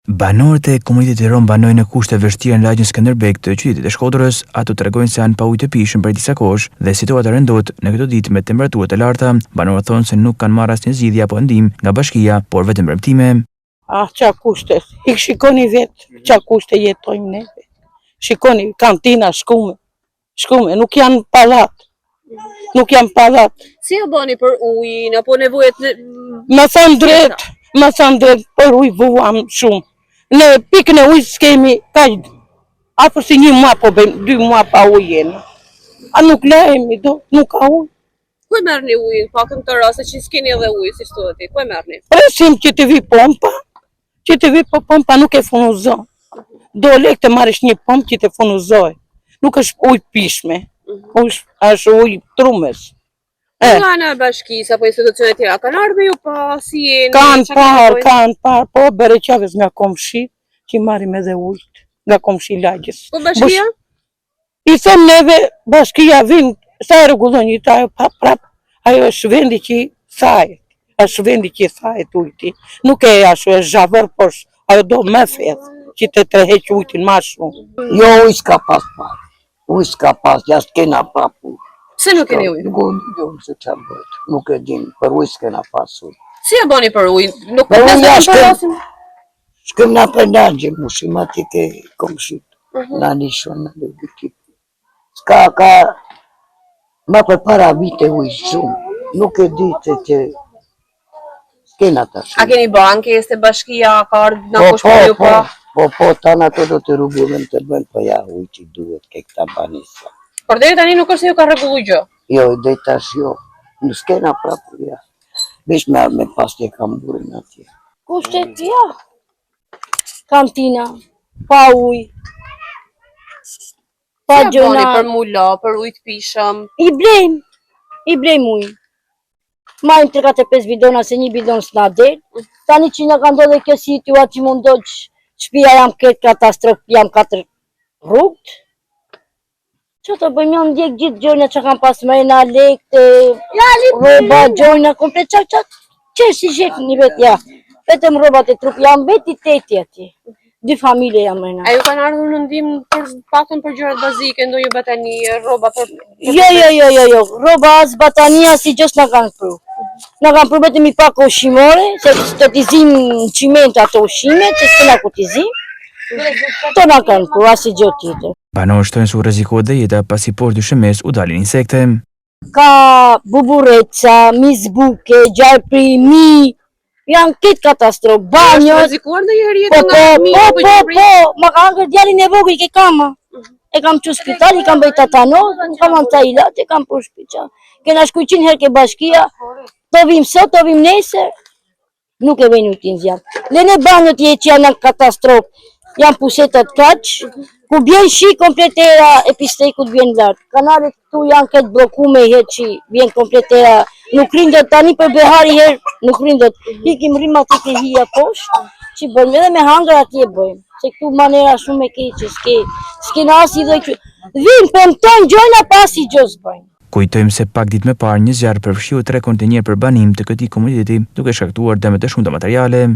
Banorët e komunitetit rom banojnë në kushte vështira në lagjin Skënderbeg të qytetit të Shkodrës. Ato tregojnë se janë pa ujë të pishëm për disa kohësh dhe situata rëndohet në këto ditë me temperatura të larta. Banorët thonë se nuk kanë marrë asnjë zgjidhje apo ndihmë nga bashkia, por vetëm premtime. Qa kushte, i shikoni vetë qa kushte jetojmë ne. Shikoni, kantina shkume, nuk janë pallat. Si e bani për ujin, apo nevojat Më thënë drejt, për ujë vuam shumë. Ne pikën e ujë s'kemi, kaq, afër si 1 muaj po bëjmë, 2 muaj pa ujë jemi. A nuk lejemi, nuk ka ujë. ku e merrni ujin? Pakën këtë raste që s'keni edhe ujë, si thuhet ti, ku e merrni? Presim që të vi pompa nuk e funuzon. Do lek të marrësh një pompë që të funuzoj. Nuk është ujë pishme, është ujë trumes. Nga në bashkisë apo institucionet tjera, kanë ardhur ju pa si jeni? Kanë parë, po Bereqaves nga komshi, që marim edhe ujtë, nga komshi lagjës. Po bashkia? I them neve, bashkia vinë, sa e rregullon një taj, prap, ajo është vendi që thajet ujti. Nuk e ashtu e zhavër, por ajo do me fedhë, që të tërheq ujtin ma shumë. Jo, ujë s'ka pas parë. Ujë s'ka pas, jasë kena prapu. Pse nuk keni ujë? Nuk e din, për ujë s'kena pas ujë. Si e bani për ujin? Nuk Për ujë përlasim? Shkëm na për lagje, mushim ati ke komshit. Na nishon në lëgëtip. S'ka, ma për para vite ujë shumë. Nuk e di që s'kena ta shumë. A keni bërë ankesë te bashkia, ka ardhur nga kush për ju pa? Po, tanë ato do të rrugullen të bënë, po ja ujë që duhet ke këta banisa. Por deri tani nuk është se ju ka rregulluar gjë. Jo, dhe tash jo. Nuk s'kena prapur ja. Vesh me pastje kam burin atje. Kushtet ja. Kantina, pa ujë. Pa Si e bani gjona. për mula, për ujë të pishëm? I blejm ujë. Majmë 3-4-5 bidona se një bidon s'na del. Tani që nga ka ndodhe kjo situatë që mund do që shpia jam këtë katastrofë, jam 4 rrugët. Që të bëjmë janë ndjek gjithë gjojna që kam pas mrena, lekte, roba, gjojna, komplet që si shek një vetë, ja. Vetëm robat e trup, jam veti 8 atje. 2 familje jam mrena. A ju kanë ardhur në ndihmë për paktën për gjërat bazike, ndonjë batani, rroba për... Jo, roba as batania si gjës nga kanë pru. Nga kanë pru vetëm i pak ushqimore, se të tizim në qiment ato ushqime, që s'kena ku tizim. Të nga kanë pru, as i gjë tjetër. Banorët shtojnë se u rrezikohet dhe jeta pasi poshtë dyshemesë u dalin insekte. Ka bubureca, mizbuke, gjarpri, mi, janë këtë katastrofë, banjot. Është rrezikuar ndonjëherë jeta nga mi apo gjabri? Po, ma ka angër djalin e vogël ke kama. E kam që spital, i kam bëjt tatanoz, kam anë ilat, e kam për shpital. Kena shku 100 herë ke bashkia, të vim sot, të vim nesër, nuk e vejnë ujtin zjarë. Lene banjot je që janë katastrofë, janë pusetat kaqë, ku bjen shi kompletera e pistekut bjen lartë. Kanalet këtu janë këtë blokume herë që bjen kompletera, nuk rindot tani për behari herë, nuk rindot. Hikim rima të ke hija poshtë, që bëjmë edhe me hangra atje bëjmë. Se këtu manera shumë e keqë, s'ke nasi dhe kjo. Vim, pëmtojnë gjojna pas i gjës bëjmë. Kujtojmë se pak ditë më parë një zjarr përfshiu 3 kontenjer për banim të këtij komuniteti, duke shkaktuar dëme të shumta materiale.